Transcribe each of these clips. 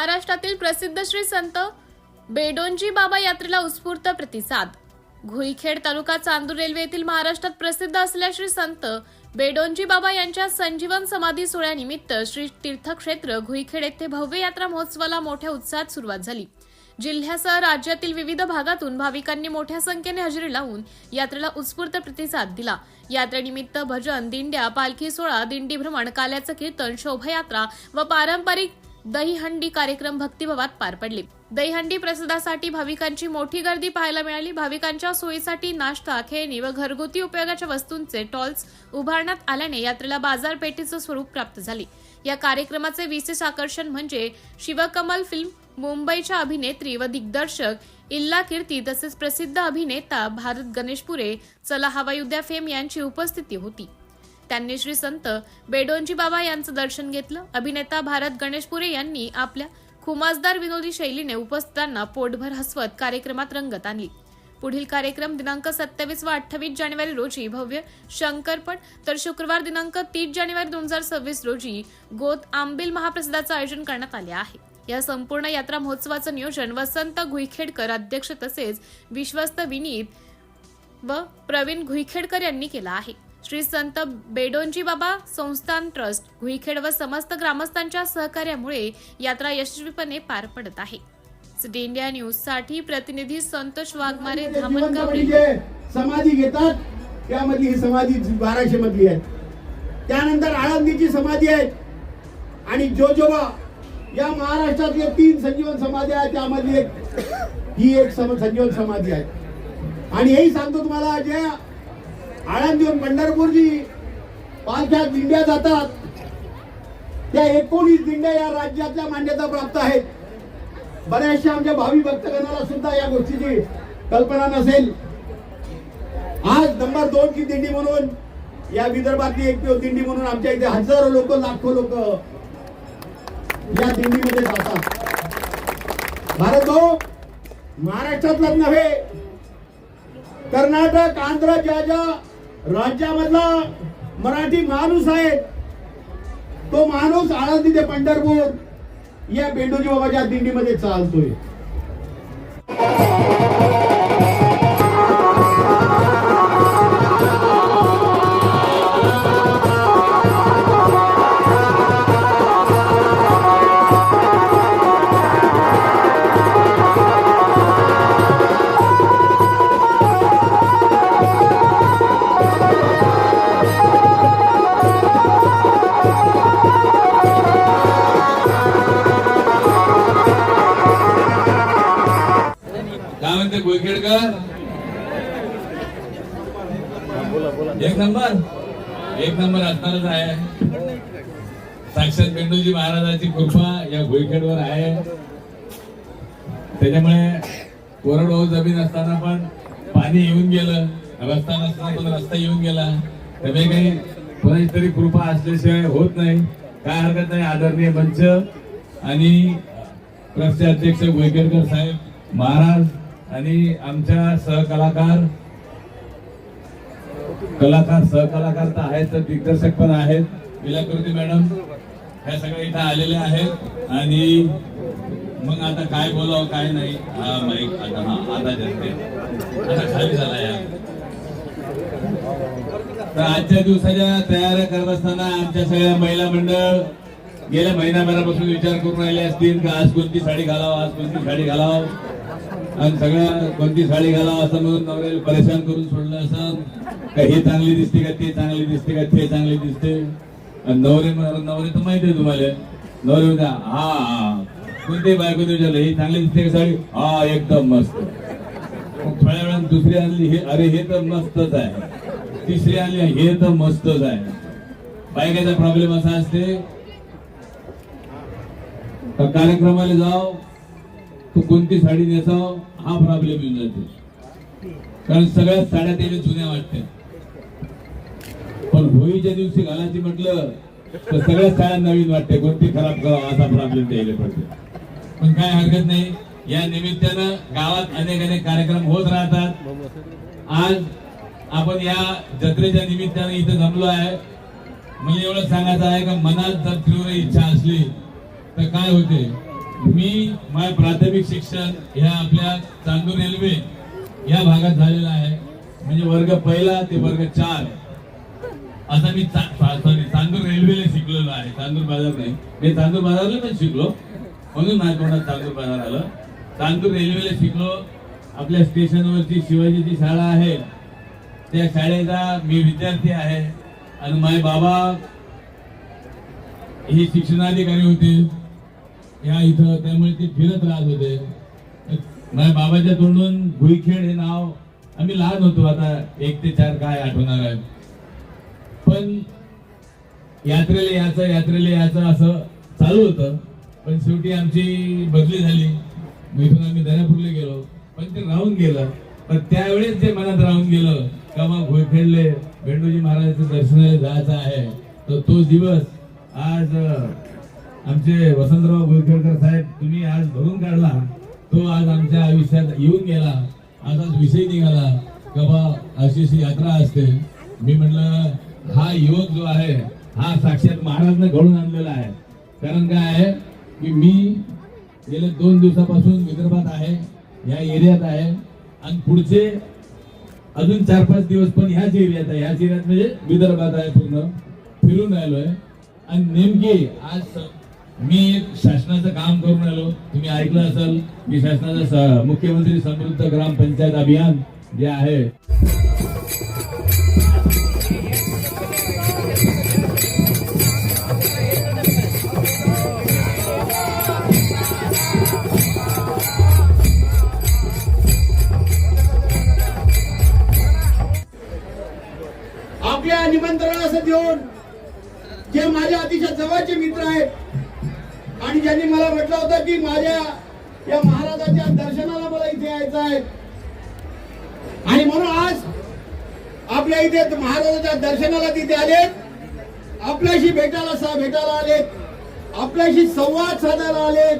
महाराष्ट्रातील प्रसिद्ध श्री संत बेडोंजी बाबा यात्रेला उत्स्फूर्त प्रतिसाद। घुईखेड तालुका चांदूर रेल्वे येथील महाराष्ट्रात प्रसिद्ध असलेल्या श्री संत बेडोंजी बाबा यांच्या संजीवन समाधी सोहळ्यानिमित्त श्री तीर्थक्षेत्र घुईखेड येथे भव्य यात्रा महोत्सवाला मोठ्या उत्साहात सुरुवात झाली। जिल्ह्यासह राज्यातील विविध भागातून भाविकांनी मोठ्या संख्येने हजेरी लावून यात्रेला उत्स्फूर्त प्रतिसाद दिला। यात्रेनिमित्त भजन, दिंड्या, पालखी सोहळा, दिंडी भ्रमण, काल्याचं कीर्तन, शोभायात्रा व पारंपरिक दहीहंडी कार्यक्रम भक्तिभावात पार पडले। दहीहंडी प्रसादासाठी भाविकांची मोठी गर्दी पाहायला मिळाली। भाविकांच्या सोयीसाठी नाश्ता, खेळणी व घरगुती उपयोगाच्या वस्तूंचे टॉल्स उभारण्यात आल्याने यात्रेला बाजारपेठेचं स्वरूप प्राप्त झाले। या कार्यक्रमाचे विशेष आकर्षण म्हणजे शिवकमल फिल्म मुंबईच्या अभिनेत्री व दिग्दर्शक इल्ला कीर्ती तसेच प्रसिद्ध अभिनेता भारत गणेशपुरे, चला हवाई उद्या फेम यांची उपस्थिती होती। त्यांनी श्री संत बेडोंजी बाबा यांचं दर्शन घेतलं। अभिनेता भारत गणेशपुरे यांनी आपल्या खुमासदार विनोदी शैलीने उपस्थितांना पोटभर हसवत कार्यक्रमात रंगत आणली। पुढील कार्यक्रम दिनांक 27 व 28 जानेवारी रोजी भव्य शंकरपट, तर शुक्रवार दिनांक 30 जानेवारी 2026 रोजी गोत आंबील महाप्रसादाचं आयोजन करण्यात आले आहे। या संपूर्ण यात्रा महोत्सवाचं नियोजन वसंत घुईखेडकर अध्यक्ष तसेच विश्वस्त विनीत व प्रवीण घुईखेडकर यांनी केला आहे। श्री संत बेडोंजी बाबा संस्थान ट्रस्ट घुईखेड व समस्त ग्रामस्थांच्या सहकार्यामुळे यात्रा यशस्वीपणे पार पडत आहे। सिटी इंडिया न्यूज साठी प्रतिनिधी संतोष वाघमारे, धामणगाव। समाधी घेतात त्यामध्ये ही समाधी 1200 मधली आहे। त्यानंतर आळंदीची समाधी आहे आणि जोजोबा या महाराष्ट्रातले 3 संजीवन समाधी आहेत, त्यामधली ही एक संजीवन समाधी आहे। आणि हेही सांगतो तुम्हाला, जे आळंदीहून पंढरपूरची पालख्या दिंड्या जातात त्या 19 दिंड्या या राज्यातल्या मान्यता प्राप्त आहेत। बऱ्याचशा आमच्या भावी भक्तगणाला सुद्धा या गोष्टीची कल्पना नसेल। आज नंबर 2 की दिंडी म्हणून, या विदर्भातली एक दिंडी म्हणून आमच्या इथे हजारो लोक, लाखो लोक या दिंडीमध्ये जातात। भारत भाऊ महाराष्ट्रातलाच नव्हे, कर्नाटक, आंध्र, ज्या राज्यामधला मराठी माणूस आहे तो माणूस आळंदी ते पंढरपूर या बेडोंजी बाबाच्या दिंडीमध्ये चालतोय। घुईखेडकर एक नंबर असणारच आहे। साक्षात बेडोंजी महाराजांची कृपा या घुईखेडवर आहे। त्याच्यामुळे कोरडवाहू जमीन असताना पण पाणी येऊन गेलं, रस्ता नसताना पण रस्ता येऊन गेला। त्यामुळे काही कोणाची तरी कृपा असल्याशिवाय होत नाही। काय हरकत नाही। आदरणीय मंच आणि ट्रस्टचे अध्यक्ष घुईखेडकर साहेब महाराज आणि आमच्या सहकलाकार सहकलाकार तर आहेत, तर दिग्दर्शक पण आहेत, विलाकृती मॅडम, ह्या सगळ्या इथं आलेले आहेत। आणि मग आता काय बोलावं काय नाही, हा माईक आता जनते आता खाली झाला या। तर आजच्या दिवसाच्या तयाऱ्या करत असताना आमच्या सगळ्या महिला मंडळ गेल्या महिनाभरापासून विचार करून राहिले असतील की आज कोणती साडी घालावं, आज कोणती साडी घालावं, आणि सगळ्या कोणती साडी घालावं असं म्हणून नवऱ्याला परेशान करून सोडलं असं का हे चांगली दिसते का ते चांगली दिसते का ते चांगली दिसते। नवरे तर माहिती आहे तुम्हाला, नवरे म्हणता हा कोणते बायको विचारलं ही चांगली दिसते का साडी, हा एकदम मस्त। थोड्या वेळात दुसरी आणली, हे अरे हे तर मस्तच आहे। तिसरी आणली, हे तर मस्तच आहे। बायकाचा प्रॉब्लेम असा असते कार्यक्रमाला जाओ तू कोणती साडी नेसाव हा प्रॉब्लेम येऊन जाते, कारण सगळ्याच साड्या त्याला जुन्या वाटतात। पण होळीच्या दिवशी घालायची म्हटलं तर सगळ्याच साड्या नवीन वाटते, कोणती खराब करावं असा प्रॉब्लेम त्याला पडतो। पण काय हरकत नाही, या निमित्तानं गावात अनेक कार्यक्रम होत राहतात। आज आपण या जत्रेच्या निमित्ताने इथे जमलो आहे। मला एवढं सांगायचं आहे का मनात जर तीव्र इच्छा असली तर काय होते, मी माझे प्राथमिक शिक्षण ह्या आपल्या चांदूर रेल्वे या भागात झालेलं आहे. म्हणजे वर्ग पहिला ते वर्ग 4 असा मी चांदूर रेल्वेला शिकलेलो आहे. चांदूर बाजार नाही, मी चांदूर बाजारला पण शिकलो म्हणून माझ्या तोंडात चांदूर बाजार आलं. चांदूर रेल्वेला शिकलो. आपल्या स्टेशनवरची शिवाजीची शाळा आहे त्या शाळेचा मी विद्यार्थी आहे. आणि माझे बाबा हे शिक्षणाधिकारी होते या इथं, त्यामुळे ते फिरत राहत होते. माझ्या बाबाच्या तोंडून भुईखेड हे नाव आम्ही लहान होतो, आता 1 ते 4 काय आठवणार आहे. पण यात्रेला याचं असं चालू होतं. पण शेवटी आमची बदली झाली, इथून आम्ही दर्यापूरला गेलो. पण ते राहून गेलं. पण त्यावेळेस जे मनात राहून गेलं का मग भुईखेडले भेंडोजी महाराजांच्या दर्शनाला जायचं आहे, तर तो दिवस आज आमचे वसंतराव भुईखेडकर साहेब तुम्ही आज भरून काढला. तो आज आमच्या आयुष्यात येऊन गेला. आजच विषय निघाला का बा अशी यात्रा असते. मी म्हटलं हा युवक जो आहे हा साक्षात महाराजने घडून आणलेला आहे. कारण काय आहे की मी गेले 2 दिवसापासून विदर्भात आहे, या एरियात आहे. आणि पुढचे अजून 4-5 दिवस पण ह्याच एरियात आहे. ह्याच एरियात म्हणजे विदर्भात आहे. पूर्ण फिरून राहिलोय. आणि नेमकी आज मी एक शासनाचं काम करून आलो. तुम्ही ऐकलं असेल की शासनाचं मुख्यमंत्री समृद्ध ग्रामपंचायत अभियान जे आहे आपल्या निमंत्रणास देऊन जे माझ्या अतिशय जवळचे मित्र आहेत आणि ज्यांनी मला म्हटलं होतं की माझ्या या महाराजांच्या दर्शनाला मला इथे यायचं आहे. आणि म्हणून आज आपल्या इथे महाराजांच्या दर्शनाला तिथे आलेत, आपल्याशी भेटायला आलेत, आपल्याशी संवाद साधायला आलेत.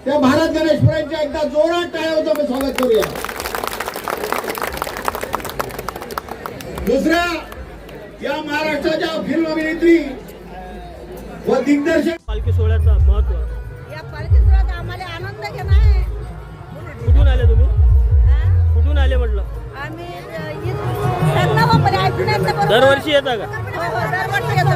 त्या भारत गणेशपुरांच्या एकदा जोरात टाळ्या आपण स्वागत करूया. दुसऱ्या या महाराष्ट्राच्या फिल्म अभिनेत्री व दिग्दर्शक पालखी सोहळ्याचं महत्व. या पालखी सोहळ्यात आम्हाला आनंद घेणं आहे. कुठून आले तुम्ही? हा? कुठून आले म्हटलं? आम्ही संगमामध्ये आहे, पुण्यातनं बरोबर. दरवर्षी येता का? हो, दरवर्षी येतो.